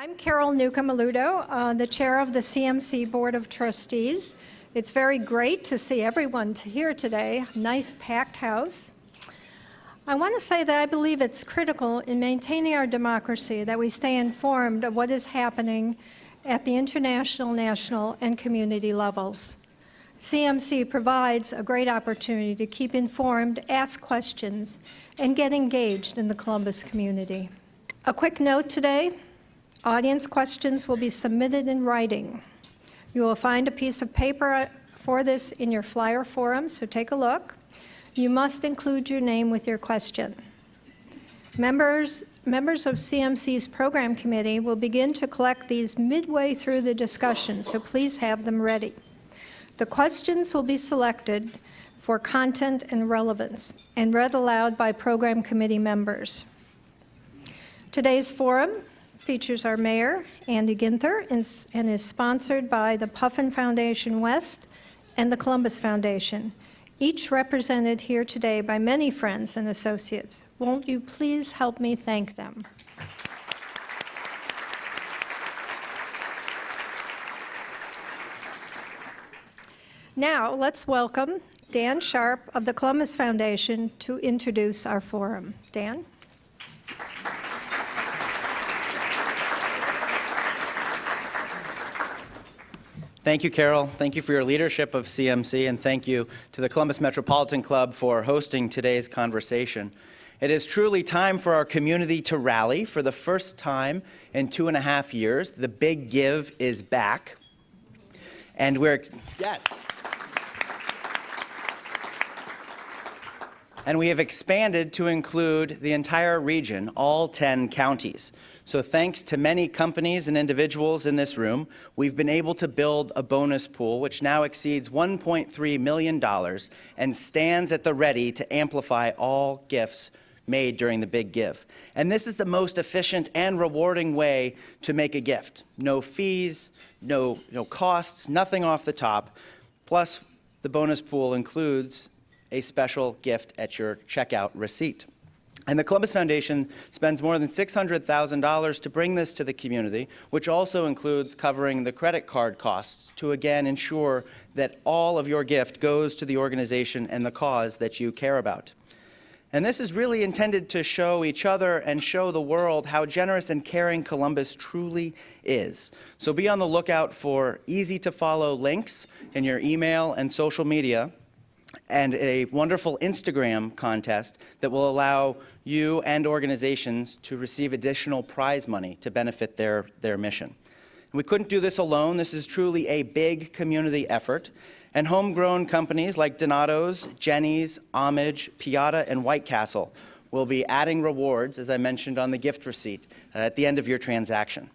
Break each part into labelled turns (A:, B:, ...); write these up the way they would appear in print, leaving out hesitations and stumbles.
A: I'm Carol Newcomb-Aludo, the chair of the CMC Board of Trustees. It's very great to see everyone here today. Nice packed house. I want to say that I believe it's critical in maintaining our democracy that we stay informed of what is happening at the international, national, and community levels. CMC provides a great opportunity to keep informed, ask questions, and get engaged in the Columbus community. A quick note today, audience questions will be submitted in writing. You will find a piece of paper for this in your flyer forum, so take a look. You must include your name with your question. Members of CMC's program committee will begin to collect these midway through the discussion, so please have them ready. The questions will be selected for content and relevance and read aloud by program committee members. Today's forum features our mayor, Andy Ginther, and is sponsored by the Puffin Foundation West and the Columbus Foundation, each represented here today by many friends and associates. Won't you please help me thank them? Now, let's welcome Dan Sharp of the Columbus Foundation to introduce our forum. Dan?
B: Thank you, Carol. Thank you for your leadership of CMC, and thank you to the Columbus Metropolitan Club for hosting today's conversation. It is truly time for our community to rally. For the first time in 2.5 years, the Big Give is back. And yes. And we have expanded to include the entire region, all 10 counties. So thanks to many companies and individuals in this room, we've been able to build a bonus pool which now exceeds $1.3 million and stands at the ready to amplify all gifts made during the Big Give. And this is the most efficient and rewarding way to make a gift. No fees, no costs, nothing off the top. Plus, the bonus pool includes a special gift at your checkout receipt. And the Columbus Foundation spends more than $600,000 to bring this to the community, which also includes covering the credit card costs to again ensure that all of your gift goes to the organization and the cause that you care about. And this is really intended to show each other and show the world how generous and caring Columbus truly is. So be on the lookout for easy-to-follow links in your email and social media, and a wonderful Instagram contest that will allow you and organizations to receive additional prize money to benefit their mission. And we couldn't do this alone. This is truly a big community effort. And homegrown companies like Donato's, Jenny's, Homage, Piata, and White Castle will be adding rewards, as I mentioned, on the gift receipt at the end of your transaction.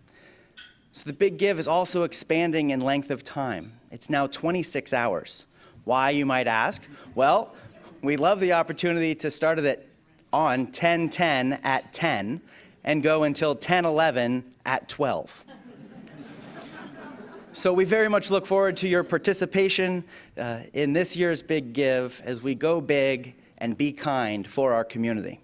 B: So the Big Give is also expanding in length of time. It's now 26 hours. Why, you might ask? Well, we love the opportunity to start it on 10/10 at 10 and go until 10/11 at 12. So we very much look forward to your participation in this year's Big Give as we go big and be kind for our community.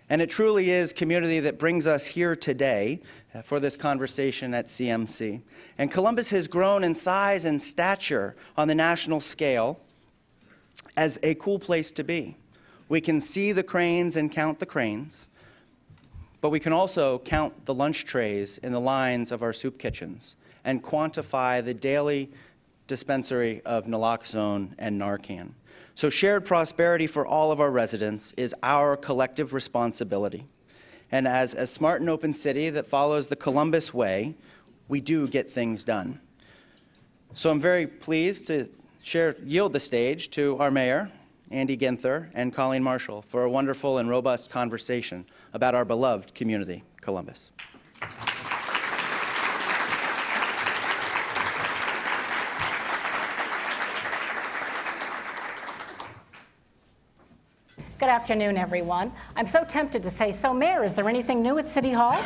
B: And it truly is community that brings us here today for this conversation at CMC. And Columbus has grown in size and stature on the national scale as a cool place to be. We can see the cranes and count the cranes, but we can also count the lunch trays in the lines of our soup kitchens and quantify the daily dispensary of naloxone and Narcan. So shared prosperity for all of our residents is our collective responsibility. And as a smart and open city that follows the Columbus way, we do get things done. So I'm very pleased to yield the stage to our mayor, Andy Ginther, and Colleen Marshall for a wonderful and robust conversation about our beloved community, Columbus.
C: Good afternoon, everyone. I'm so tempted to say, so Mayor, is there anything new at City Hall?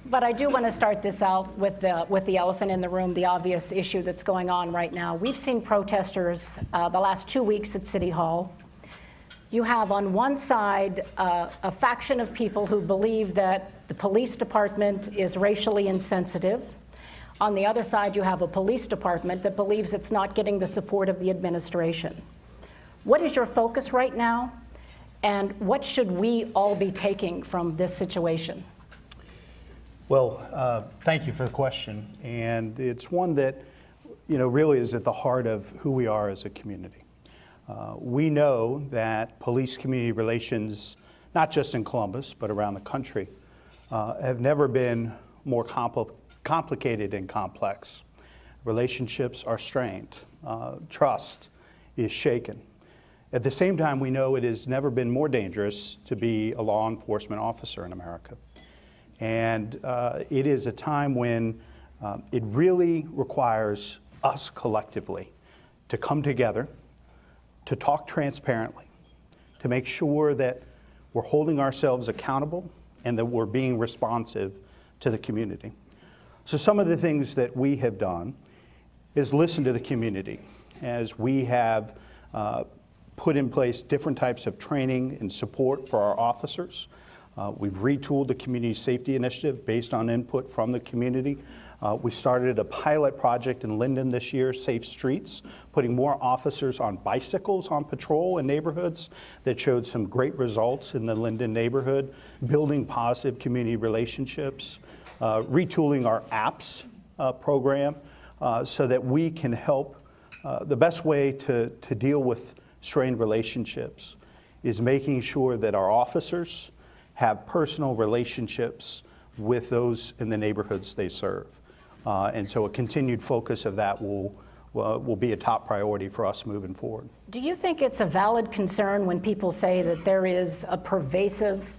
C: But I do want to start this out with the elephant in the room, the obvious issue that's going on right now. We've seen protesters the last 2 weeks at City Hall you have on one side a faction of people who believe that the police department is racially insensitive. On the other side, you have a police department that believes it's not getting the support of the administration. What is your focus right now, and what should we all be taking from this situation?
D: Well, thank you for the question, and it's one that really is at the heart of who we are as a community. We know that police-community relations, not just in Columbus, but around the country, have never been more complicated and complex. Relationships are strained. Trust is shaken. At the same time, we know it has never been more dangerous to be a law enforcement officer in America. And it is a time when it really requires us collectively to come together, to talk transparently, to make sure that we're holding ourselves accountable and that we're being responsive to the community. So some of the things that we have done is listen to the community as we have put in place different types of training and support for our officers. We've retooled the Community Safety Initiative based on input from the community. We started a pilot project in Linden this year, Safe Streets, putting more officers on bicycles on patrol in neighborhoods that showed some great results in the Linden neighborhood, building positive community relationships, retooling our apps program so that we can help. The best way to deal with strained relationships is making sure that our officers have personal relationships with those in the neighborhoods they serve. And so a continued focus of that will be a top priority for us moving forward.
C: Do you think it's a valid concern when people say that there is a pervasive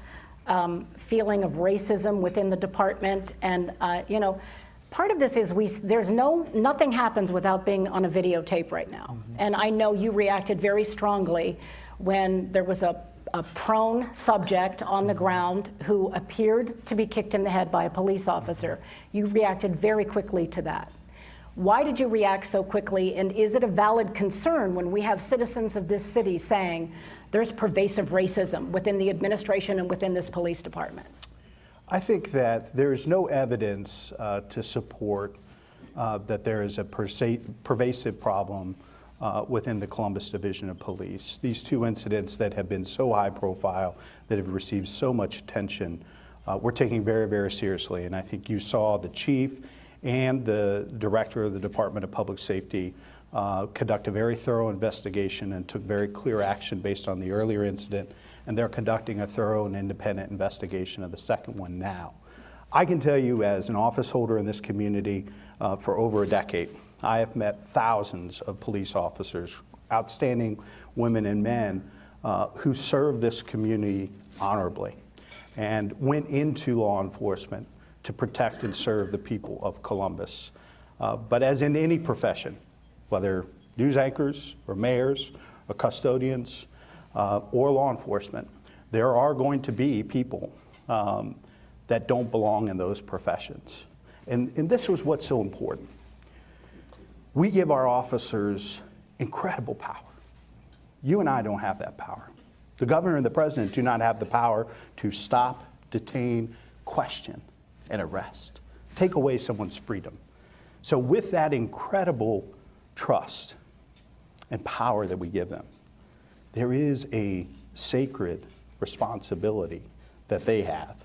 C: feeling of racism within the department? And part of this is nothing happens without being on a videotape right now. Mm-hmm. And I know you reacted very strongly when there was a prone subject on the ground who appeared to be kicked in the head by a police officer. You reacted very quickly to that. Why did you react so quickly, and is it a valid concern when we have citizens of this city saying there's pervasive racism within the administration and within this police department?
D: I think that there is no evidence to support that there is a pervasive problem within the Columbus Division of Police. These two incidents that have been so high profile, that have received so much attention, we're taking very, very seriously. And I think you saw the chief and the director of the Department of Public Safety conduct a very thorough investigation and took very clear action based on the earlier incident. And they're conducting a thorough and independent investigation of the second one now. I can tell you, as an office holder in this community for over a decade, I have met thousands of police officers, outstanding women and men who serve this community honorably and went into law enforcement to protect and serve the people of Columbus. But as in any profession, whether news anchors or mayors or custodians or law enforcement, there are going to be people that don't belong in those professions. And this was what's so important. We give our officers incredible power. You and I don't have that power. The governor and the president do not have the power to stop, detain, question, and arrest, take away someone's freedom. So with that incredible trust and power that we give them, there is a sacred responsibility that they have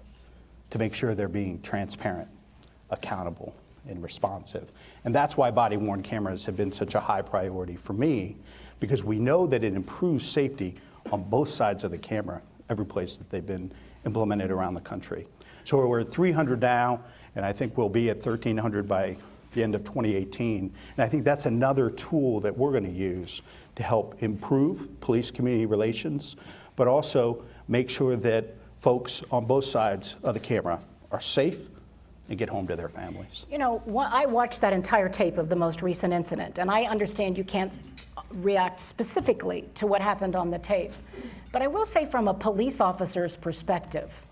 D: to make sure they're being transparent, accountable, and responsive. And that's why body-worn cameras have been such a high priority for me, because we know that it improves safety on both sides of the camera, every place that they've been implemented around the country. So we're at 300 now, and I think we'll be at 1,300 by the end of 2018. And I think that's another tool that we're going to use to help improve police-community relations, but also make sure that folks on both sides of the camera are safe and get home to their families.
C: I watched that entire tape of the most recent incident, and I understand you can't react specifically to what happened on the tape. But I will say, from a police officer's perspective,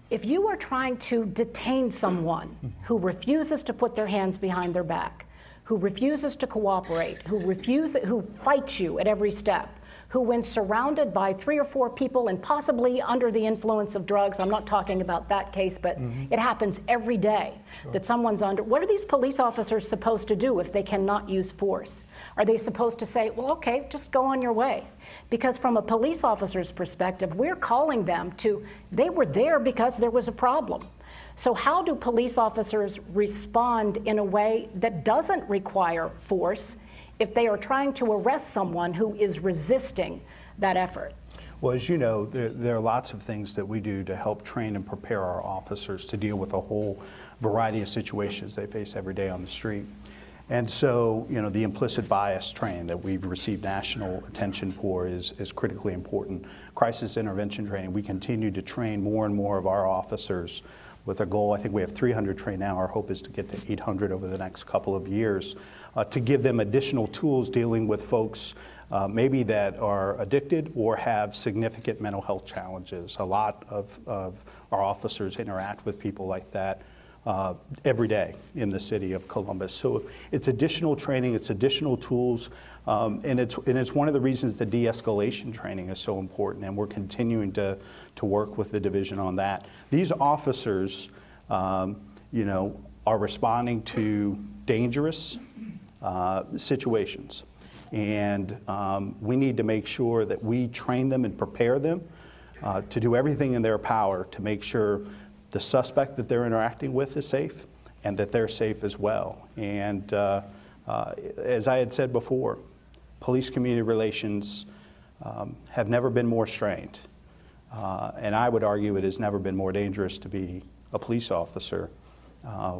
C: if you are trying to detain someone who refuses to put their hands behind their back, who refuses to cooperate, who fights you at every step, who, when surrounded by 3 or 4 people and possibly under the influence of drugs, I'm not talking about that case, but it happens every day that someone's under, what are these police officers supposed to do if they cannot use force? Are they supposed to say, well, okay, just go on your way? Because from a police officer's perspective, we're calling them to, they were there because there was a problem. So how do police officers respond in a way that doesn't require force if they are trying to arrest someone who is resisting that effort?
D: Well, as you know, there are lots of things that we do to help train and prepare our officers to deal with a whole variety of situations they face every day on the street. And so, you know, the implicit bias training that we've received national attention for is critically important. Crisis intervention training, we continue to train more and more of our officers with a goal. I think we have 300 trained now. Our hope is to get to 800 over the next couple of years, to give them additional tools dealing with folks maybe that are addicted or have significant mental health challenges. A lot of our officers interact with people like that every day in the city of Columbus. So it's additional training, it's additional tools, and it's one of the reasons the de-escalation training is so important, and we're continuing to work with the division on that. These officers, you know, are responding to dangerous situations, and we need to make sure that we train them and prepare them to do everything in their power to make sure the suspect that they're interacting with is safe and that they're safe as well. And as I had said before, police-community relations have never been more strained. And I would argue it has never been more dangerous to be a police officer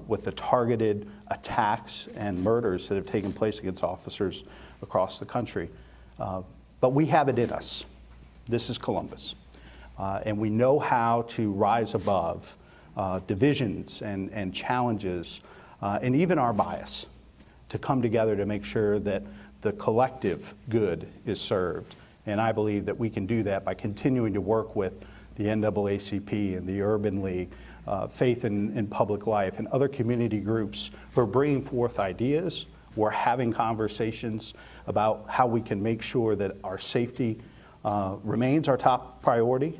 D: with the targeted attacks and murders that have taken place against officers across the country. But we have it in us. This is Columbus. And we know how to rise above divisions and challenges and even our bias to come together to make sure that the collective good is served. And I believe that we can do that by continuing to work with the NAACP and the Urban League, Faith in Public Life, and other community groups who are bringing forth ideas. We're having conversations about how we can make sure that our safety remains our top priority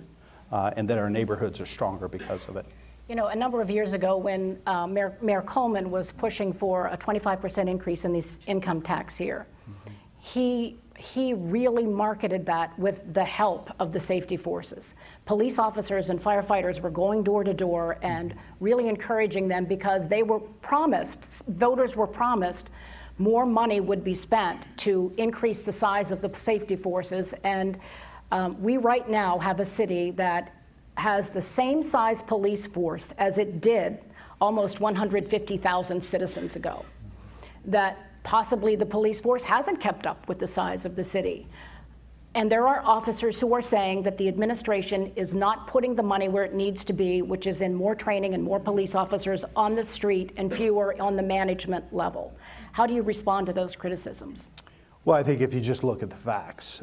D: and that our neighborhoods are stronger because of it.
C: You know, a number of years ago when Mayor Coleman was pushing for a 25% increase in this income tax here, he really marketed that with the help of the safety forces. Police officers and firefighters were going door to door and really encouraging them because they were promised, voters were promised, more money would be spent to increase the size of the safety forces. And we right now have a city that has the same size police force as it did almost 150,000 citizens ago. That possibly the police force hasn't kept up with the size of the city. And there are officers who are saying that the administration is not putting the money where it needs to be, which is in more training and more police officers on the street and fewer on the management level. How do you respond to those criticisms?
D: Well, I think if you just look at the facts,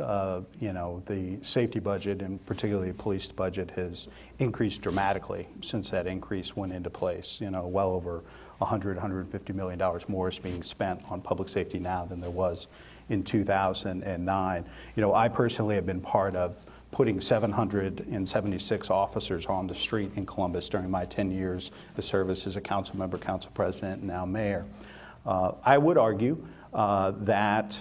D: you know, the safety budget and particularly the police budget has increased dramatically since that increase went into place. You know, well over $150 million more is being spent on public safety now than there was in 2009. You know, I personally have been part of putting 776 officers on the street in Columbus during my 10 years of service as a council member, council president, and now mayor. I would argue that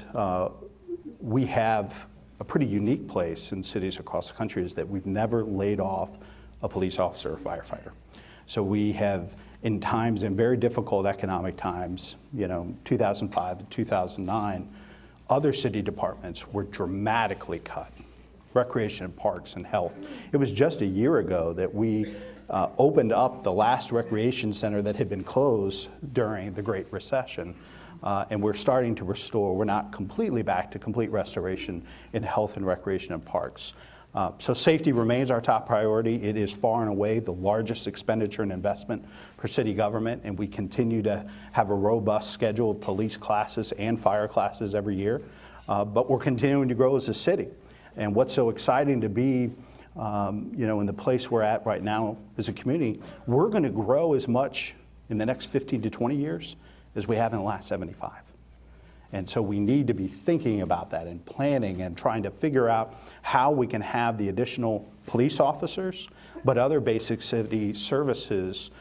D: we have a pretty unique place in cities across the country is that we've never laid off a police officer or firefighter. So we have, in times, in very difficult economic times, you know, 2005 to 2009, other city departments were dramatically cut. Recreation and parks and health. It was just a year ago that we opened up the last recreation center that had been closed during the Great Recession. And we're starting to restore. We're not completely back to complete restoration in health and recreation and parks. So safety remains our top priority. It is far and away the largest expenditure and investment for city government, and we continue to have a robust schedule of police classes and fire classes every year. But we're continuing to grow as a city. And what's so exciting to be you know, in the place we're at right now as a community, we're going to grow as much in the next 15 to 20 years as we have in the last 75. And so we need to be thinking about that and planning and trying to figure out how we can have the additional police officers, but other basic city services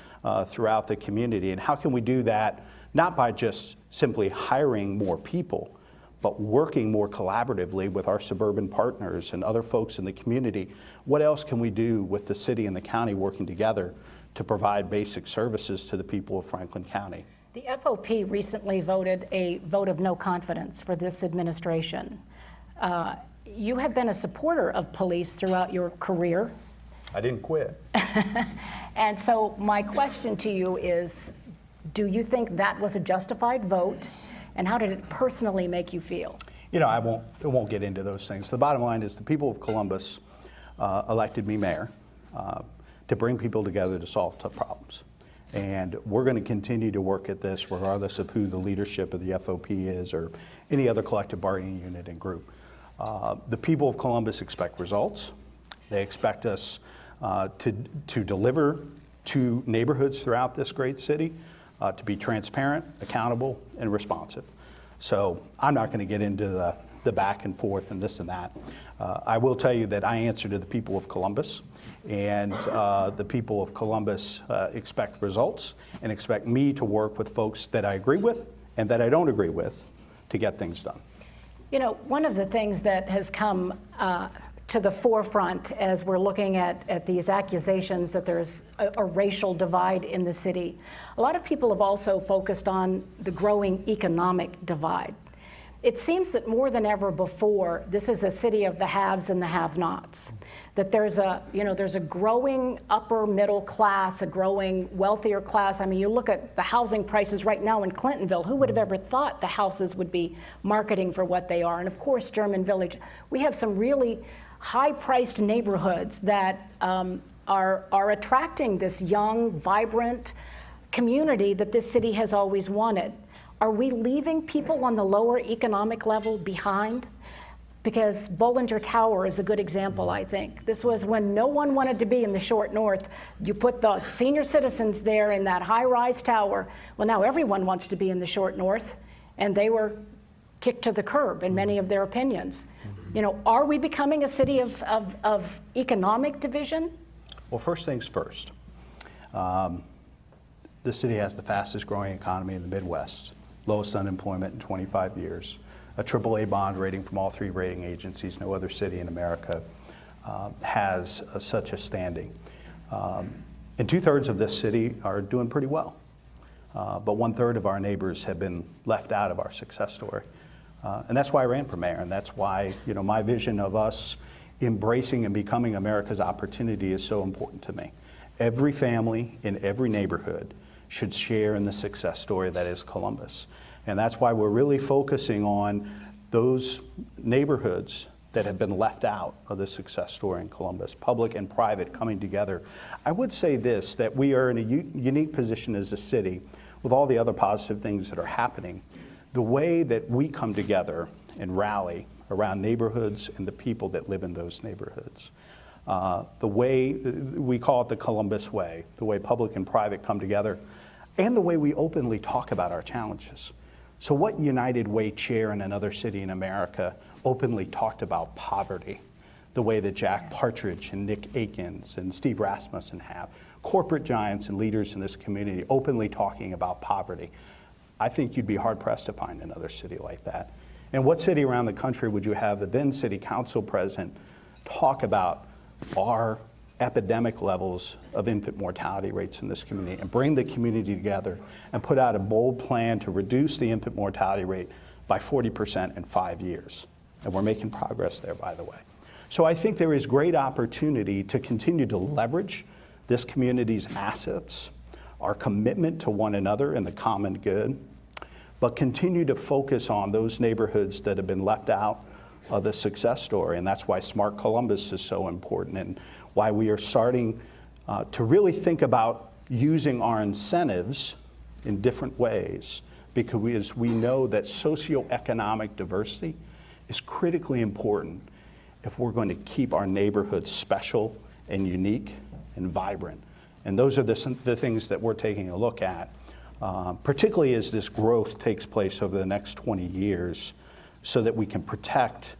D: throughout the community. And how can we do that not by just simply hiring more people, but working more collaboratively with our suburban partners and other folks in the community? What else can we do with the city and the county working together to provide basic services to the people of Franklin County?
C: The FOP recently voted a vote of no confidence for this administration. You have been a supporter of police throughout your career.
D: I didn't quit.
C: And so my question to you is, do you think that was a justified vote? And how did it personally make you feel?
D: You know, I won't get into those things. The bottom line is the people of Columbus elected me mayor to bring people together to solve tough problems. And we're going to continue to work at this regardless of who the leadership of the FOP is or any other collective bargaining unit and group. The people of Columbus expect results. They expect us to deliver to neighborhoods throughout this great city, to be transparent, accountable, and responsive. So I'm not going to get into the back and forth and this and that. I will tell you that I answer to the people of Columbus, and the people of Columbus expect results and expect me to work with folks that I agree with and that I don't agree with to get things done.
C: You know, one of the things that has come to the forefront as we're looking at these accusations that there's a racial divide in the city, a lot of people have also focused on the growing economic divide. It seems that more than ever before, this is a city of the haves and the have-nots. That there's a growing upper middle class, a growing wealthier class. I mean, you look at the housing prices right now in Clintonville. Who would have ever thought the houses would be marketing for what they are? And of course, German Village. We have some really high-priced neighborhoods that are attracting this young, vibrant community that this city has always wanted. Are we leaving people on the lower economic level behind? Because Bollinger Tower is a good example, I think. This was when no one wanted to be in the short north. You put the senior citizens there in that high-rise tower. Well, now everyone wants to be in the short north, and they were kicked to the curb in many of their opinions. You know, are we becoming a city of economic division? Well,
D: first things first. The city has the fastest growing economy in the Midwest, lowest unemployment in 25 years, a AAA bond rating from all three rating agencies. No other city in America has such a standing. And 2/3 of this city are doing pretty well. But 1/3 of our neighbors have been left out of our success story. And that's why I ran for mayor, and that's why, you know, my vision of us embracing and becoming America's opportunity is so important to me. Every family in every neighborhood should share in the success story that is Columbus. And that's why we're really focusing on those neighborhoods that have been left out of the success story in Columbus, public and private coming together. I would say this, that we are in a unique position as a city with all the other positive things that are happening. The way that we come together and rally around neighborhoods and the people that live in those neighborhoods. The way, we call it the Columbus way, the way public and private come together, and the way we openly talk about our challenges. So what United Way chair in another city in America openly talked about poverty, the way that Jack Partridge and Nick Akins and Steve Rasmussen have, corporate giants and leaders in this community openly talking about poverty. I think you'd be hard-pressed to find another city like that. And what city around the country would you have the then city council president talk about our epidemic levels of infant mortality rates in this community and bring the community together and put out a bold plan to reduce the infant mortality rate by 40% in 5 years? And we're making progress there, by the way. So I think there is great opportunity to continue to leverage this community's assets, our commitment to one another and the common good, but continue to focus on those neighborhoods that have been left out of the success story. And that's why Smart Columbus is so important and why we are starting to really think about using our incentives in different ways, because we know that socioeconomic diversity is critically important if we're going to keep our neighborhoods special and unique and vibrant. And those are the things that we're taking a look at. particularly as this growth takes place over the next 20 years, so that we can protect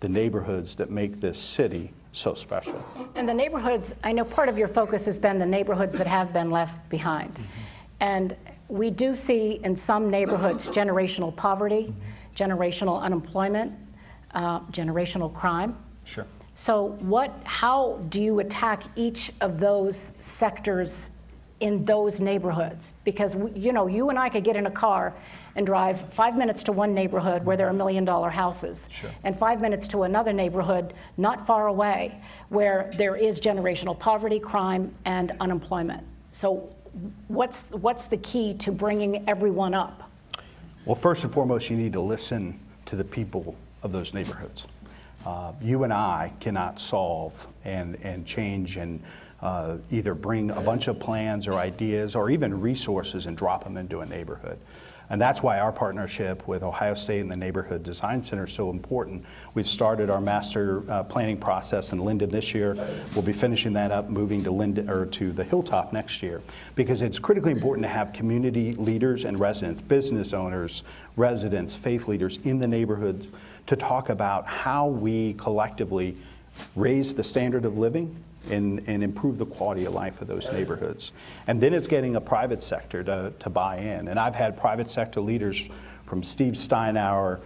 D: the neighborhoods that make this city so special.
C: And the neighborhoods, I know part of your focus has been the neighborhoods that have been left behind. And we do see in some neighborhoods generational poverty, generational unemployment, generational crime.
D: Sure.
C: So how do you attack each of those sectors in those neighborhoods? Because you and I could get in a car and drive 5 minutes to one neighborhood where there are $1 million houses,
D: sure,
C: and 5 minutes to another neighborhood not far away where there is generational poverty, crime, and unemployment. So what's the key to bringing everyone up?
D: Well, first and foremost, you need to listen to the people of those neighborhoods. You and I cannot solve and change and either bring a bunch of plans or ideas or even resources and drop them into a neighborhood. And that's why our partnership with Ohio State and the Neighborhood Design Center is so important. We've started our master planning process in Linden this year. We'll be finishing that up, moving to Linden or to the Hilltop next year, because it's critically important to have community leaders and residents, business owners, residents, faith leaders in the neighborhoods to talk about how we collectively raise the standard of living and improve the quality of life of those neighborhoods. And then it's getting a private sector to buy in. And I've had private sector leaders from Steve Steinauer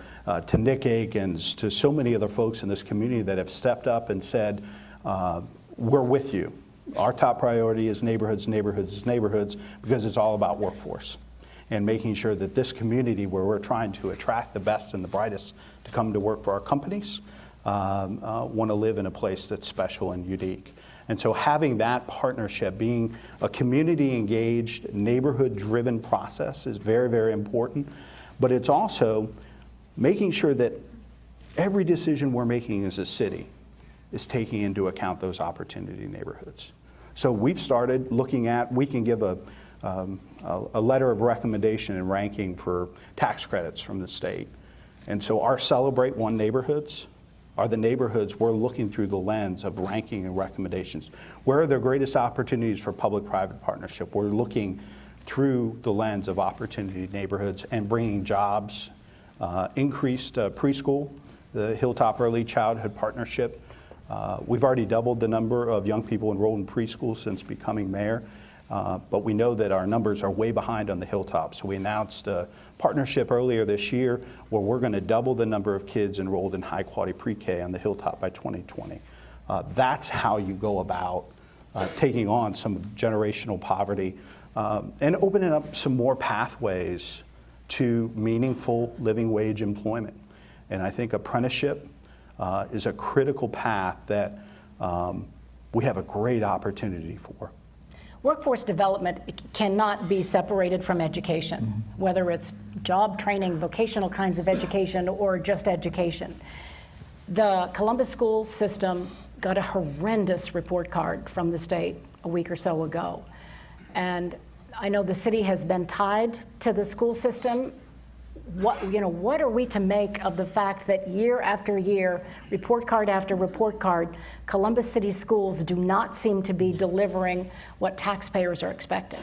D: to Nick Akins to so many other folks in this community that have stepped up and said, we're with you. Our top priority is neighborhoods, neighborhoods, neighborhoods, because it's all about workforce and making sure that this community where we're trying to attract the best and the brightest to come to work for our companies want to live in a place that's special and unique. And so having that partnership, being a community-engaged, neighborhood-driven process is very, very important. But it's also making sure that every decision we're making as a city is taking into account those opportunity neighborhoods. So we've started looking at, we can give a letter of recommendation and ranking for tax credits from the state. And so our Celebrate One neighborhoods are the neighborhoods we're looking through the lens of ranking and recommendations. Where are the greatest opportunities for public-private partnership? We're looking through the lens of opportunity neighborhoods and bringing jobs, increased preschool, the Hilltop Early Childhood Partnership. We've already doubled the number of young people enrolled in preschool since becoming mayor. But we know that our numbers are way behind on the Hilltop. So we announced a partnership earlier this year where we're going to double the number of kids enrolled in high quality pre-K on the Hilltop by 2020. That's how you go about taking on some generational poverty and opening up some more pathways to meaningful living wage employment. And I think apprenticeship is a critical path that we have a great opportunity for.
C: Workforce development cannot be separated from education, whether it's job training, vocational kinds of education, or just education. The Columbus school system got a horrendous report card from the state a week or so ago. And I know the city has been tied to the school system. What are we to make of the fact that year after year, report card after report card, Columbus City schools do not seem to be delivering what taxpayers are expecting?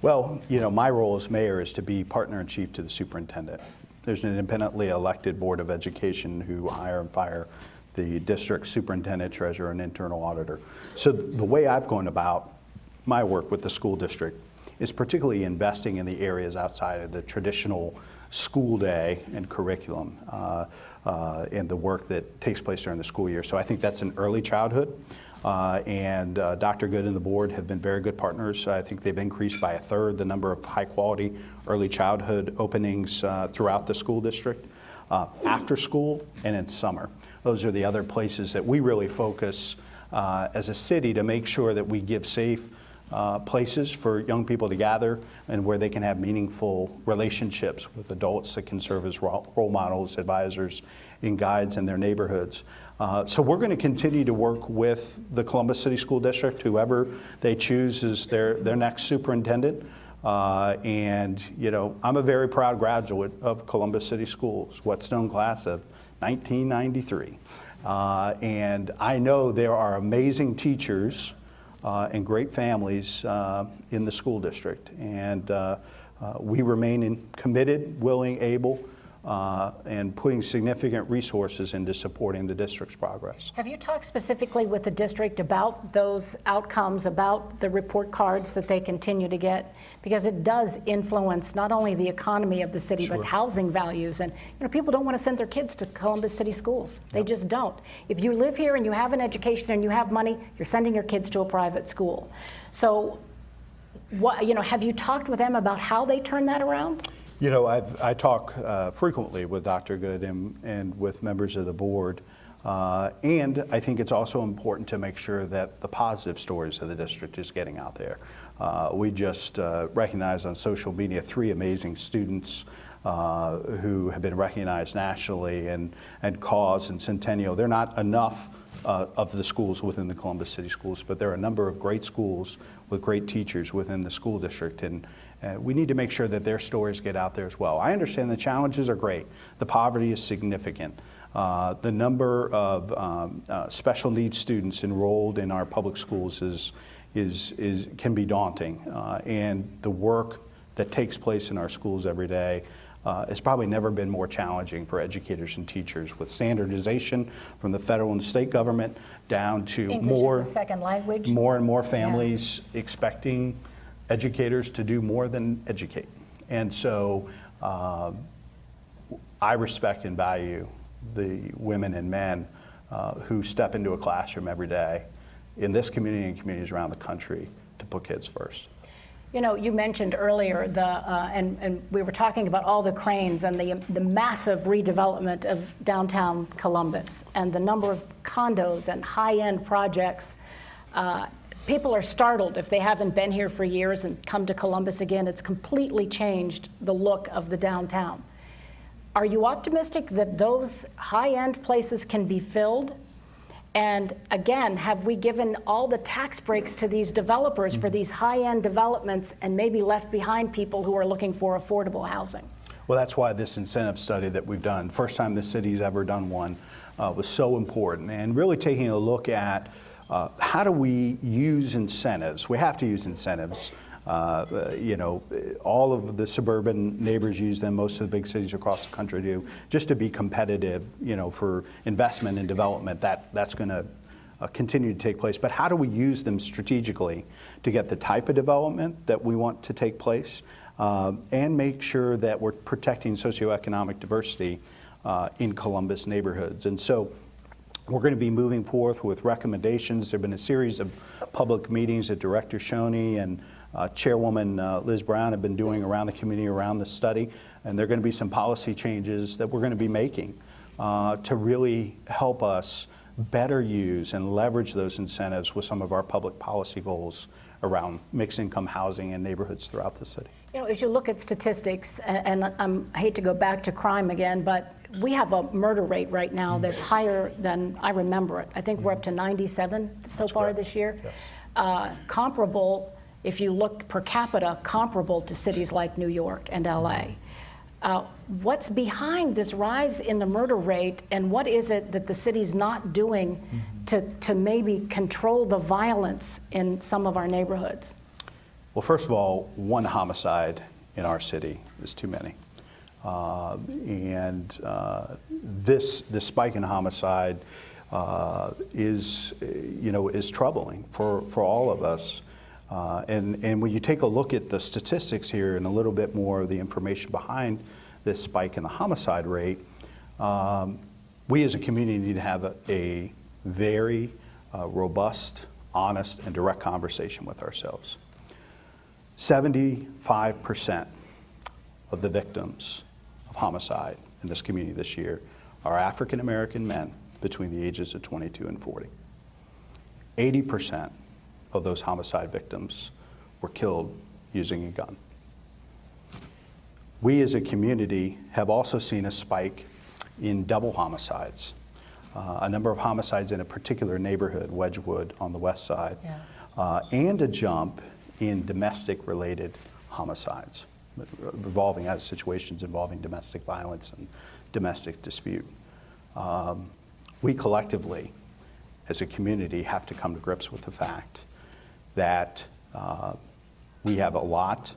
D: Well, my role as mayor is to be partner in chief to the superintendent. There's an independently elected board of education who hire and fire the district superintendent, treasurer, and internal auditor. So the way I've gone about my work with the school district is particularly investing in the areas outside of the traditional school day and curriculum and the work that takes place during the school year. So I think that's in early childhood. And Dr. Good and the board have been very good partners. I think they've increased by 1/3 the number of high quality early childhood openings throughout the school district, after school and in summer. Those are the other places that we really focus as a city to make sure that we give safe places for young people to gather and where they can have meaningful relationships with adults that can serve as role models, advisors, and guides in their neighborhoods. So we're going to continue to work with the Columbus City School District, whoever they choose as their next superintendent. And I'm a very proud graduate of Columbus City Schools, Whetstone class of 1993. And I know there are amazing teachers and great families in the school district. And We remain committed, willing, able, and putting significant resources into supporting the district's progress.
C: Have you talked specifically with the district about those outcomes, about the report cards that they continue to get? Because it does influence not only the economy of the city, but housing values. And people don't want to send their kids to Columbus City schools. They just don't. If you live here and you have an education and you have money, you're sending your kids to a private school. So, have you talked with them about how they turn that around?
D: I talk frequently with Dr. Good and with members of the board, and I think it's also important to make sure that the positive stories of the district is getting out there. We just recognized on social media 3 amazing students who have been recognized nationally, and Cause and Centennial. They're not enough of the schools within the Columbus City Schools, but there are a number of great schools with great teachers within the school district, and we need to make sure that their stories get out there as well. I understand the challenges are great. The poverty is significant. The number of special needs students enrolled in our public schools can be daunting, and the work that takes place in our schools every day has probably never been more challenging for educators and teachers, with standardization from the federal and state government down to
C: English as a second language.
D: more and more families expecting educators to do more than educate. And so I respect and value the women and men who step into a classroom every day in this community and communities around the country to put kids first.
C: You mentioned earlier and we were talking about all the cranes and the massive redevelopment of downtown Columbus and the number of condos and high-end projects. People are startled if they haven't been here for years and come to Columbus again. It's completely changed the look of the downtown. Are you optimistic that those high-end places can be filled? And again, have we given all the tax breaks to these developers for these high-end developments and maybe left behind people who are looking for affordable housing?
D: Well, that's why this incentive study that we've done, first time the city's ever done one, was so important. And really taking a look at how do we use incentives? We have to use incentives. All of the suburban neighbors use them. Most of the big cities across the country do, just to be competitive, for investment and development. That's going to continue to take place. But how do we use them strategically to get the type of development that we want to take place and make sure that we're protecting socioeconomic diversity in Columbus neighborhoods? And so we're going to be moving forth with recommendations. There have been a series of public meetings that Director Shoney and Chairwoman Liz Brown have been doing around the community around the study, and there are going to be some policy changes that we're going to be making to really help us better use and leverage those incentives with some of our public policy goals around mixed income housing in neighborhoods throughout the city.
C: As you look at statistics, and I hate to go back to crime again, but we have a murder rate right now that's higher than I remember it. I think we're up to 97 so far this year. Yes. Comparable, if you look per capita, comparable to cities like New York and LA. What's behind this rise in the murder rate, and what is it that the city's not doing to maybe control the violence in some of our neighborhoods?
D: Well, first of all, one homicide in our city is too many. This spike in homicide is troubling for all of us. And when you take a look at the statistics here and a little bit more of the information behind this spike in the homicide rate, we as a community need to have a very robust, honest, and direct conversation with ourselves. 75% of the victims of homicide in this community this year are African American men between the ages of 22 and 40. 80% of those homicide victims were killed using a gun. We as a community have also seen a spike in double homicides, a number of homicides in a particular neighborhood, Wedgwood on the west side, and a jump in domestic-related homicides, revolving out of situations involving domestic violence and domestic dispute. We collectively, as a community, have to come to grips with the fact that we have a lot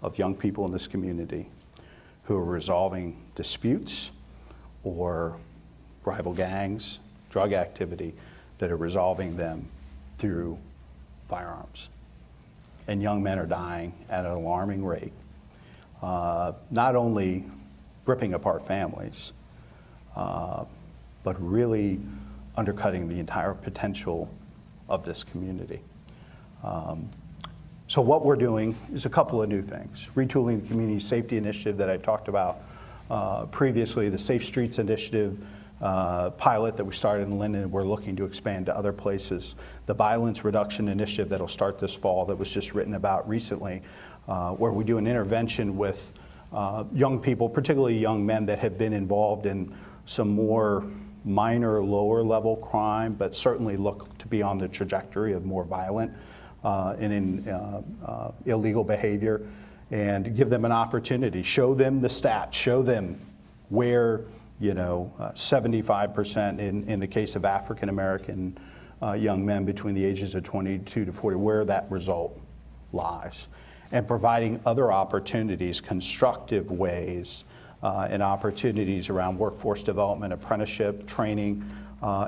D: of young people in this community who are resolving disputes or rival gangs, drug activity, that are resolving them through firearms. And young men are dying at an alarming rate, not only ripping apart families, but really undercutting the entire potential of this community. So what we're doing is a couple of new things. Retooling the community safety initiative that I talked about previously, the Safe Streets Initiative pilot that we started in Linden, we're looking to expand to other places. The Violence Reduction Initiative that'll start this fall that was just written about recently, where we do an intervention with young people, particularly young men that have been involved in some more minor, lower level crime, but certainly look to be on the trajectory of more violent and illegal behavior, and give them an opportunity, show them the stats, show them where 75% in the case of African American young men between the ages of 22 to 40, where that result lies, and providing other opportunities, constructive ways, and opportunities around workforce development, apprenticeship, training,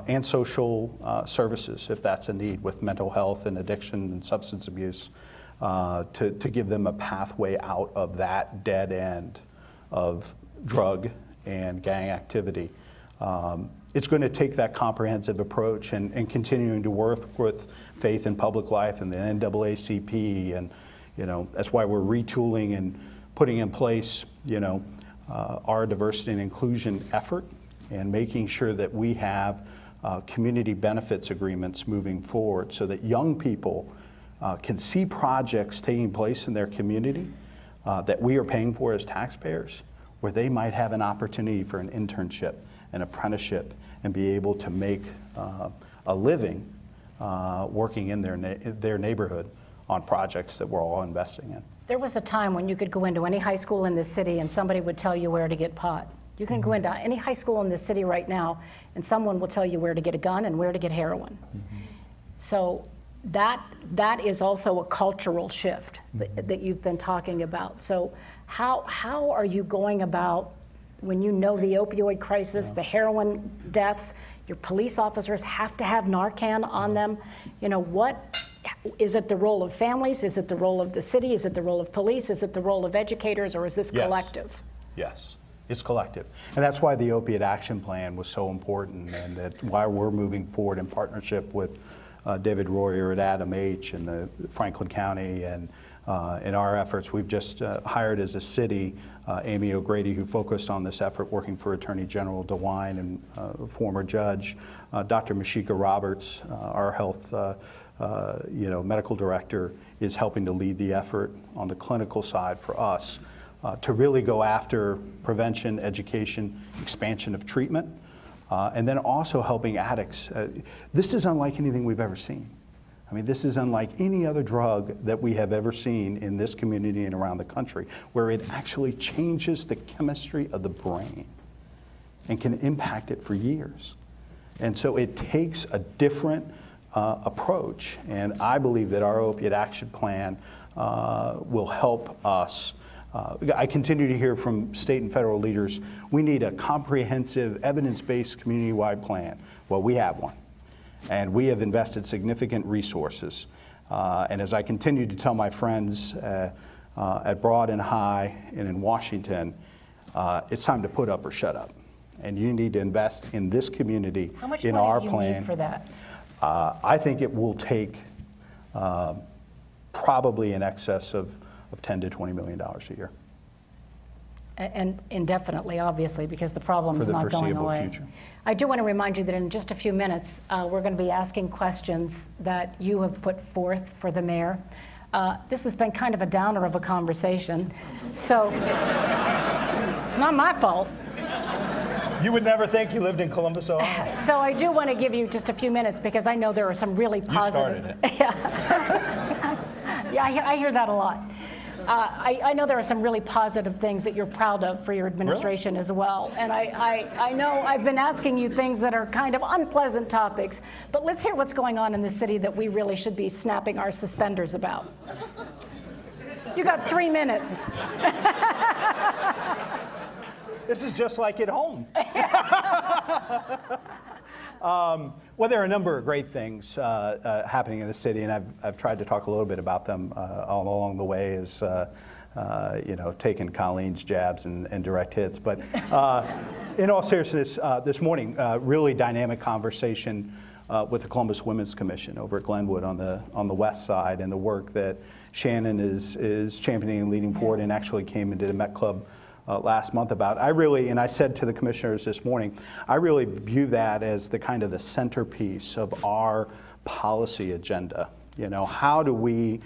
D: and social services, if that's a need, with mental health and addiction and substance abuse, to give them a pathway out of that dead end of drug and gang activity. It's going to take that comprehensive approach and continuing to work with Faith in Public Life and the NAACP, and that's why we're retooling and putting in place our diversity and inclusion effort, and making sure that we have community benefits agreements moving forward so that young people can see projects taking place in their community that we are paying for as taxpayers, where they might have an opportunity for an internship, an apprenticeship, and be able to make a living working in their neighborhood on projects that we're all investing in.
C: There was a time when you could go into any high school in this city and somebody would tell you where to get pot. You can go into any high school in this city right now and someone will tell you where to get a gun and where to get heroin. So that is also a cultural shift that you've been talking about. So how are you going about, when you know the opioid crisis, the heroin deaths, your police officers have to have Narcan on them? What is it, the role of families? Is it the role of the city? Is it the role of police? Is it the role of educators, or is this collective?
D: Yes, it's collective. And that's why the Opiate Action Plan was so important, and that's why we're moving forward in partnership with David Royer at Adam H. and the Franklin County, and in our efforts, we've just hired as a city Amy O'Grady, who focused on this effort, working for Attorney General DeWine and former judge, Dr. Mashika Roberts, our health medical director, is helping to lead the effort on the clinical side for us to really go after prevention, education, expansion of treatment, and then also helping addicts. This is unlike anything we've ever seen. I mean, this is unlike any other drug that we have ever seen in this community and around the country, where it actually changes the chemistry of the brain and can impact it for years. And so it takes a different approach, and I believe that our Opiate Action Plan will help us. I continue to hear from state and federal leaders, we need a comprehensive, evidence-based, community-wide plan. Well, we have one, and we have invested significant resources. And as I continue to tell my friends at Broad and High and in Washington, it's time to put up or shut up. And you need to invest in this community,
C: How much
D: in
C: money
D: our
C: do you
D: plan.
C: need for that?
D: I think it will take probably in excess of $10 to $20 million a year.
C: And indefinitely, obviously, because the problem is
D: For the
C: not going
D: foreseeable
C: away.
D: future.
C: I do want to remind you that in just a few minutes, we're going to be asking questions that you have put forth for the mayor. This has been kind of a downer of a conversation, so it's not my fault.
E: You would never think you lived in Columbus, Ohio.
C: So I do want to give you just a few minutes because I know there are some really positive.
E: You started it.
C: Yeah, I hear that a lot. I know there are some really positive things that you're proud of for your administration as well. And I know I've been asking you things that are kind of unpleasant topics, but let's hear what's going on in the city that we really should be snapping our suspenders about. You got 3 minutes.
D: This is just like at home. Well, there are a number of great things happening in the city, and I've tried to talk a little bit about them all along the way as taking Colleen's jabs and direct hits. But in all seriousness, this morning, really dynamic conversation with the Columbus Women's Commission over at Glenwood on the west side, and the work that Shannon is championing and leading forward, and actually came into the Met Club last month about. And I said to the commissioners this morning, I really view that as the kind of the centerpiece of our policy agenda. How do we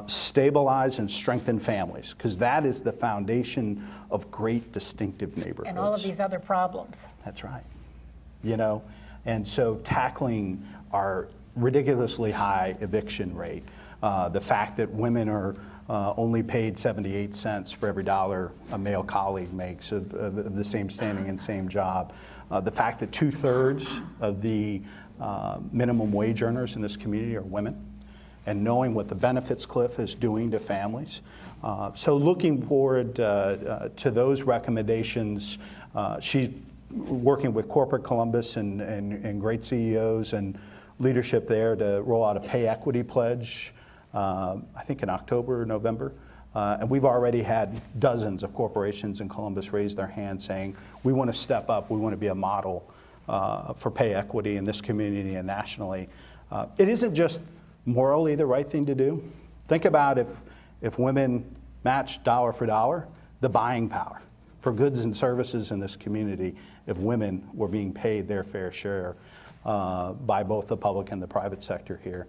D: stabilize and strengthen families? Because that is the foundation of great distinctive neighborhoods.
C: And all of these other problems.
D: That's right. And so tackling our ridiculously high eviction rate, the fact that women are only paid 78 cents for every dollar a male colleague makes of the same standing and same job. The fact that 2/3 of the minimum wage earners in this community are women, and knowing what the benefits cliff is doing to families. So looking forward to those recommendations. She's working with corporate Columbus and great CEOs and leadership there to roll out a pay equity pledge. I think in October or November. And we've already had dozens of corporations in Columbus raise their hand saying, we want to step up, we want to be a model for pay equity in this community and nationally. It isn't just morally the right thing to do. Think about if women matched dollar for dollar, the buying power for goods and services in this community, if women were being paid their fair share by both the public and the private sector here.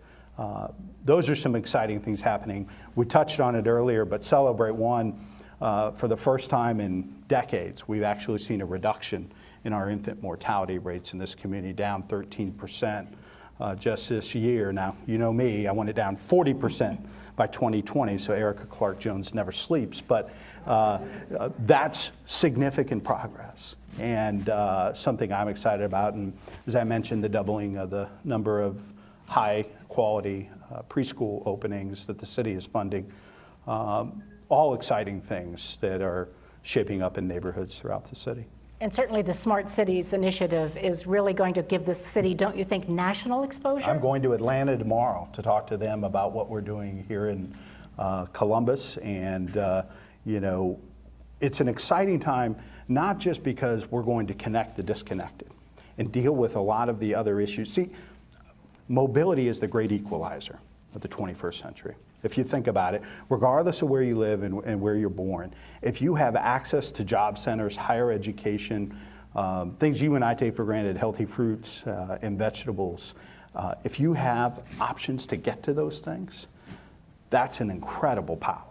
D: Those are some exciting things happening. We touched on it earlier, but Celebrate One, for the first time in decades, we've actually seen a reduction in our infant mortality rates in this community, down 13% just this year. Now, you know me, I want it down 40% by 2020, so Erica Clark Jones never sleeps, but that's significant progress and something I'm excited about. And as I mentioned, the doubling of the number of high quality preschool openings that the city is funding, all exciting things that are shaping up in neighborhoods throughout the city.
C: And certainly the Smart Cities initiative is really going to give this city, don't you think, national exposure?
D: I'm going to Atlanta tomorrow to talk to them about what we're doing here in Columbus. And, it's an exciting time, not just because we're going to connect the disconnected and deal with a lot of the other issues. See, mobility is the great equalizer of the 21st century. If you think about it, regardless of where you live and where you're born, if you have access to job centers, higher education, things you and I take for granted, healthy fruits and vegetables, if you have options to get to those things, that's an incredible power.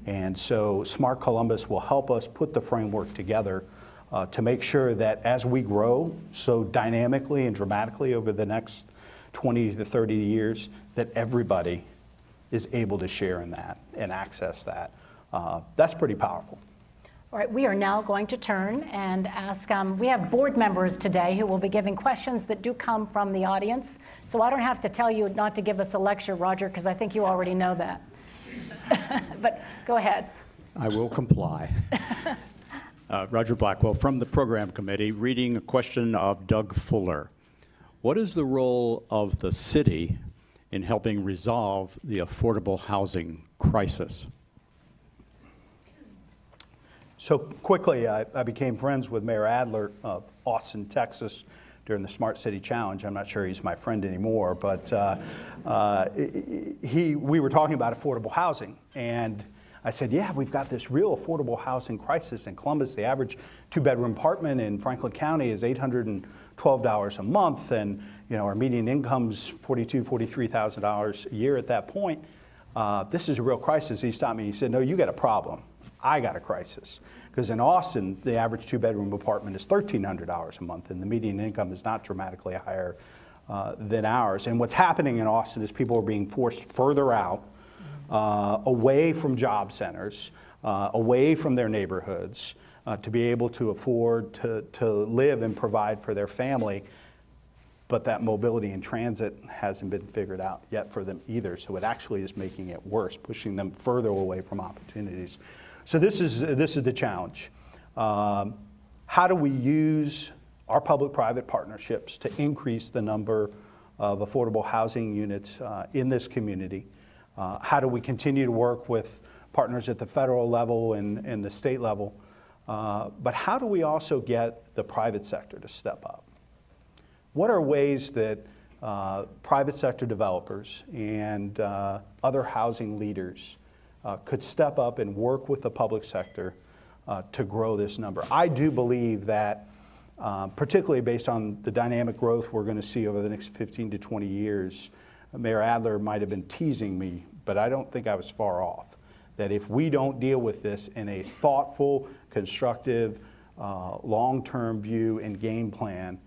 D: And so Smart Columbus will help us put the framework together to make sure that as we grow so dynamically and dramatically over the next 20 to 30 years, that everybody is able to share in that and access that. That's pretty powerful.
C: All right, we are now going to turn and ask, we have board members today who will be giving questions that do come from the audience. So I don't have to tell you not to give us a lecture, Roger, because I think you already know that. But go ahead.
F: I will comply. Roger Blackwell from the Program Committee, reading a question of Doug Fuller. What is the role of the city in helping resolve the affordable housing crisis?
D: So quickly, I became friends with Mayor Adler of Austin, Texas, during the Smart City Challenge. I'm not sure he's my friend anymore, but we were talking about affordable housing, and I said, yeah, we've got this real affordable housing crisis in Columbus. The average two-bedroom apartment in Franklin County is $812 a month, and our median income's $42,000, $43,000 a year at that point. This is a real crisis. He stopped me. He said, no, you got a problem. I got a crisis. Because in Austin, the average two-bedroom apartment is $1,300 a month, and the median income is not dramatically higher than ours. And what's happening in Austin is people are being forced further out, away from job centers, away from their neighborhoods, to be able to afford to live and provide for their family. but that mobility and transit hasn't been figured out yet for them either. So it actually is making it worse, pushing them further away from opportunities. So this is the challenge. How do we use our public-private partnerships to increase the number of affordable housing units in this community? How do we continue to work with partners at the federal level and the state level? But how do we also get the private sector to step up? What are ways that private sector developers and other housing leaders could step up and work with the public sector to grow this number? I do believe that, particularly based on the dynamic growth we're going to see over the next 15 to 20 years, Mayor Adler might have been teasing me, but I don't think I was far off. That if we don't deal with this in a thoughtful, constructive, long-term view and game plan,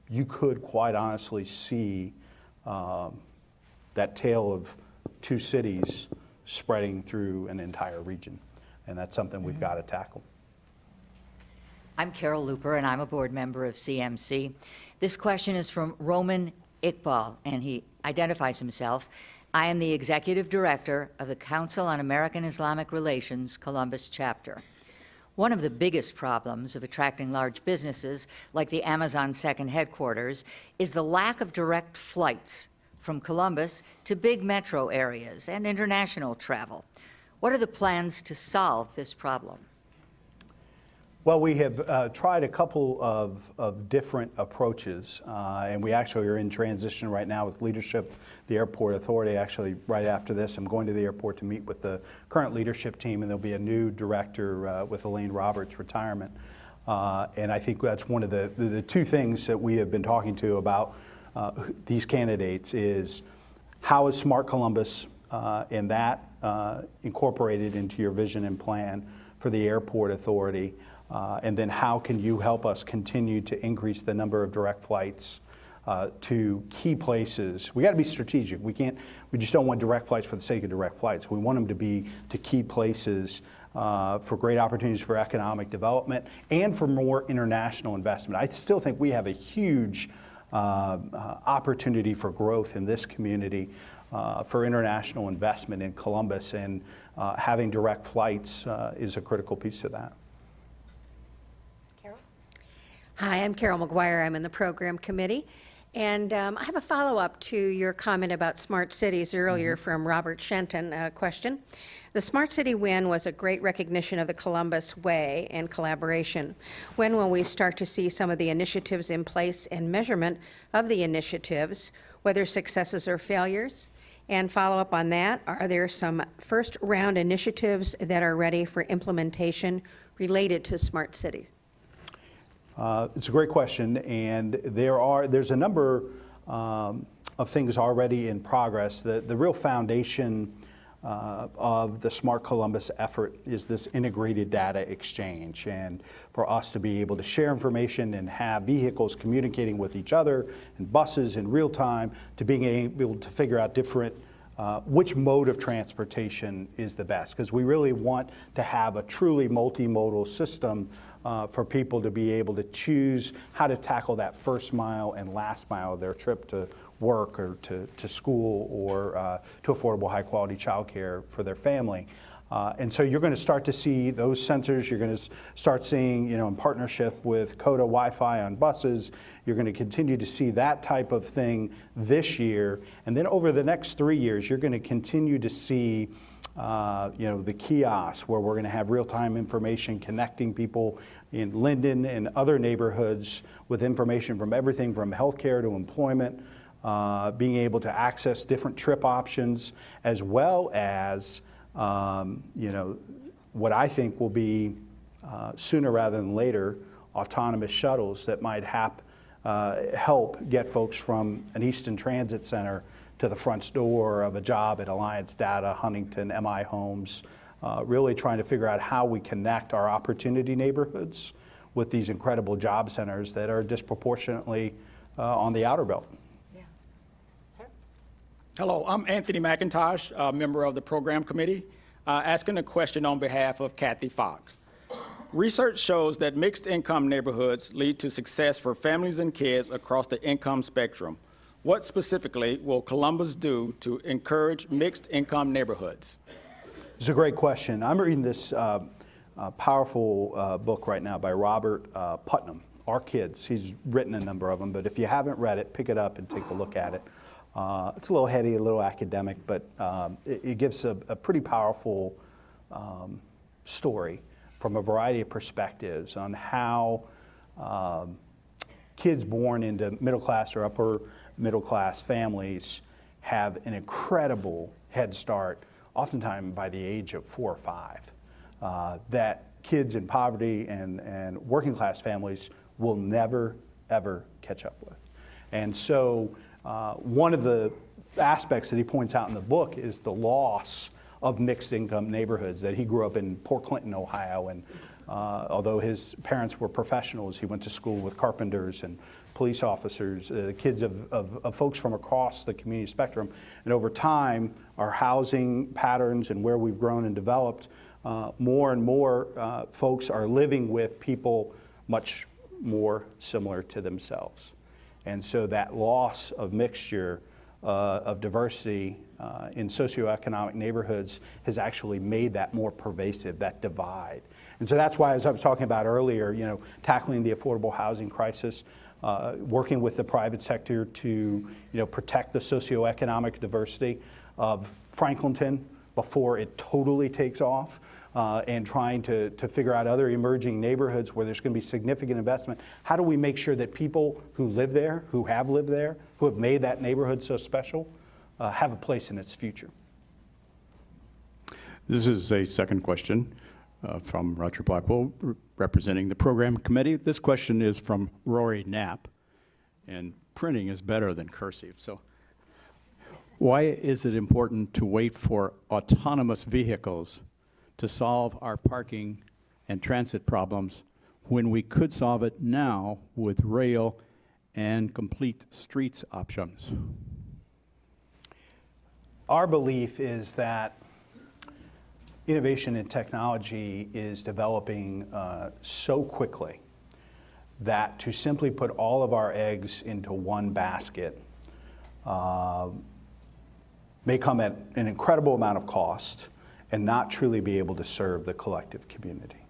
D: you could quite honestly see that tale of two cities spreading through an entire region. And that's something we've got to tackle.
G: I'm Carol Looper, and I'm a board member of CMC. This question is from Roman Iqbal, and he identifies himself. I am the executive director of the Council on American Islamic Relations Columbus chapter. One of the biggest problems of attracting large businesses, like the Amazon second headquarters, is the lack of direct flights from Columbus to big metro areas and international travel. What are the plans to solve this problem?
D: Well, we have tried a couple of different approaches, and we actually are in transition right now with leadership, the airport authority. Actually, right after this, I'm going to the airport to meet with the current leadership team, and there'll be a new director with Elaine Roberts' retirement. And I think that's one of the two things that we have been talking to about these candidates is how is Smart Columbus and that incorporated into your vision and plan for the airport authority? And then how can you help us continue to increase the number of direct flights to key places? We got to be strategic. We just don't want direct flights for the sake of direct flights. We want them to be to key places for great opportunities for economic development and for more international investment. I still think we have a huge opportunity for growth in this community for international investment in Columbus, and having direct flights is a critical piece of that.
H: Hi, I'm Carol McGuire. I'm in the program committee. And I have a follow-up to your comment about smart cities earlier from Robert Shenton question. The Smart City win was a great recognition of the Columbus way and collaboration. When will we start to see some of the initiatives in place and measurement of the initiatives, whether successes or failures? And follow up on that, are there some first round initiatives that are ready for implementation related to smart cities?
D: It's a great question, and there's a number of things already in progress. The real foundation of the Smart Columbus effort is this integrated data exchange, and for us to be able to share information and have vehicles communicating with each other and buses in real time, to being able to figure out different which mode of transportation is the best, because we really want to have a truly multimodal system for people to be able to choose how to tackle that first mile and last mile of their trip to work or to school or to affordable high quality childcare for their family. And so you're going to start to see those sensors. You're going to start seeing, in partnership with CODA Wi-Fi on buses, you're going to continue to see that type of thing this year. And then over the next 3 years, you're going to continue to see the kiosks where we're going to have real-time information connecting people in Linden and other neighborhoods with information from everything from healthcare to employment, being able to access different trip options, as well as what I think will be sooner rather than later, autonomous shuttles that might help get folks from an Easton Transit Center to the front door of a job at Alliance Data, Huntington, MI Homes, really trying to figure out how we connect our opportunity neighborhoods with these incredible job centers that are disproportionately on the outer belt.
H: Yeah. Sir?
I: Hello, I'm Anthony McIntosh, a member of the program committee, asking a question on behalf of Kathy Fox. Research shows that mixed income neighborhoods lead to success for families and kids across the income spectrum. What specifically will Columbus do to encourage mixed income neighborhoods?
D: It's a great question. I'm reading this powerful book right now by Robert Putnam, Our Kids. He's written a number of them, but if you haven't read it, pick it up and take a look at it. It's a little heady, a little academic, but it gives a pretty powerful story from a variety of perspectives on how kids born into middle class or upper middle class families have an incredible head start, oftentimes by the age of 4 or 5, that kids in poverty and working class families will never, ever catch up with. And so one of the aspects that he points out in the book is the loss of mixed income neighborhoods, that he grew up in Port Clinton, Ohio, and although his parents were professionals, he went to school with carpenters and police officers, kids of folks from across the community spectrum. And over time, our housing patterns and where we've grown and developed, more and more folks are living with people much more similar to themselves. And so that loss of mixture, of diversity in socioeconomic neighborhoods has actually made that more pervasive, that divide. And so that's why, as I was talking about earlier, tackling the affordable housing crisis, working with the private sector to protect the socioeconomic diversity of Franklinton before it totally takes off, and trying to figure out other emerging neighborhoods where there's going to be significant investment. How do we make sure that people who live there, who have lived there, who have made that neighborhood so special, have a place in its future?
F: This is a second question from Roger Blackwell, representing the program committee. This question is from Rory Knapp, and printing is better than cursive. So why is it important to wait for autonomous vehicles to solve our parking and transit problems when we could solve it now with rail and complete streets options?
D: Our belief is that innovation and technology is developing so quickly that to simply put all of our eggs into one basket may come at an incredible amount of cost and not truly be able to serve the collective community.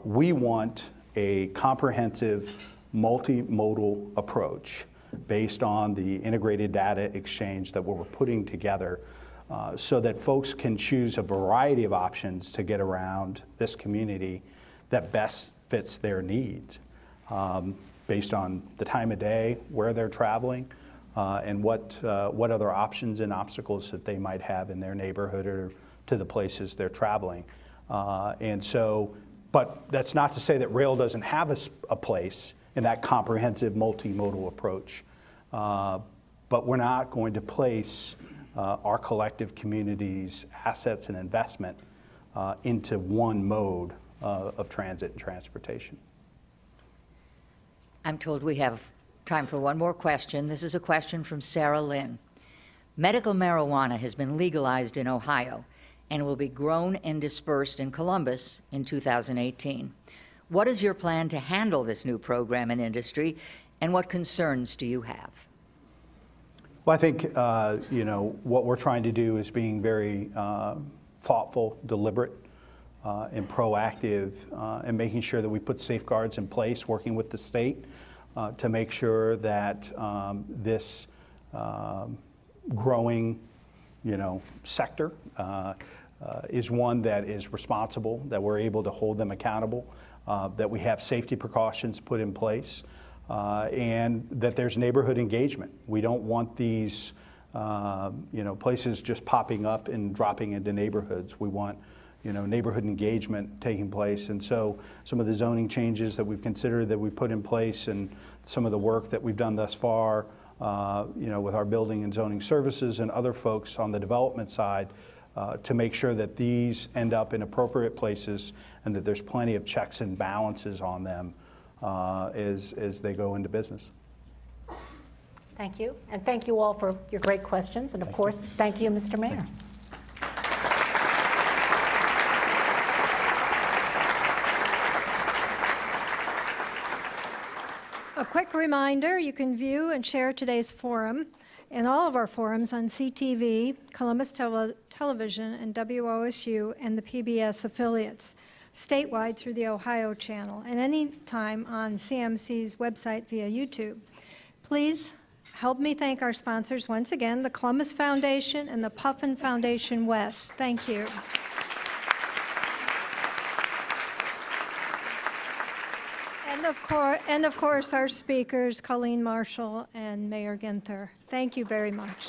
D: We want a comprehensive, multimodal approach based on the integrated data exchange that we're putting together so that folks can choose a variety of options to get around this community that best fits their needs based on the time of day, where they're traveling, and what other options and obstacles that they might have in their neighborhood or to the places they're traveling. But that's not to say that rail doesn't have a place in that comprehensive multimodal approach. But we're not going to place our collective community's assets and investment into one mode of transit and transportation.
G: I'm told we have time for one more question. This is a question from Sarah Lynn. Medical marijuana has been legalized in Ohio and will be grown and dispersed in Columbus in 2018. What is your plan to handle this new program and industry, and what concerns do you have?
D: Well, I think what we're trying to do is being very thoughtful, deliberate, and proactive, and making sure that we put safeguards in place, working with the state to make sure that this growing, sector is one that is responsible, that we're able to hold them accountable, that we have safety precautions put in place, and that there's neighborhood engagement. We don't want these, places just popping up and dropping into neighborhoods. We want, neighborhood engagement taking place. And so some of the zoning changes that we've considered that we put in place and some of the work that we've done thus far, with our building and zoning services and other folks on the development side, to make sure that these end up in appropriate places and that there's plenty of checks and balances on them as they go into business.
C: Thank you. And thank you all for your great questions. And of course, thank you, Mr. Mayor.
A: A quick reminder, you can view and share today's forum and all of our forums on CTV, Columbus Television, and WOSU, and the PBS affiliates, statewide through the Ohio channel, and any time on CMC's website via YouTube. Please help me thank our sponsors once again, the Columbus Foundation and the Puffin Foundation West. Thank you. And of course, our speakers, Colleen Marshall and Mayor Ginther. Thank you very much.